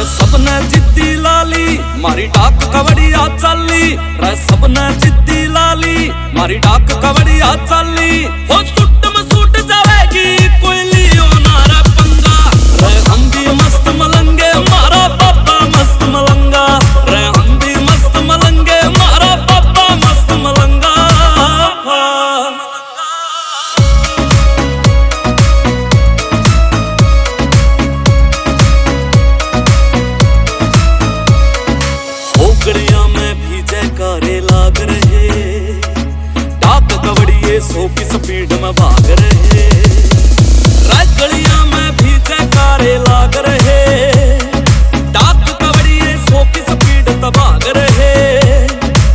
सबने जिद्दी लाली मारी डाक कवड़िया चाली, रे सबने जिद्दी लाली मारी डाक कवड़िया चाली। हो सुट में सूट जावेगी कोई लियो ना रे पंगा, रे हम भी मस्त मलंगे मारा पापा मस्त मलंगा, रे हम भी मस्त मलंगे मारा पापा मस्त मलंगा। गलियां में भी जयकारे लाग रहे, डाक कवड़िए 100 की स्पीड में भाग रहे। गलियां में भी जयकारे लाग रहे, डाक कवड़िए 100 की स्पीड में भाग रहे।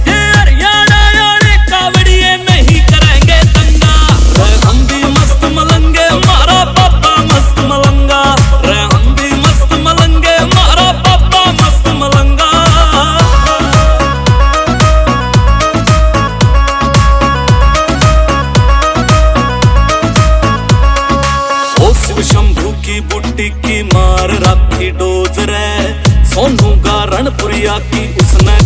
ये हरियाणा वाले कवड़िए नहीं करेंगे दंगा, रे हम भी मस्त मलंगे मारा पापा मस्त मलंगा, रे हम भी मस्त मलंगे मारा पापा मस्त मलंगा। शंभू की बुट्टी की मार राखी डोज रे, सोनू का रणपुरिया की उसने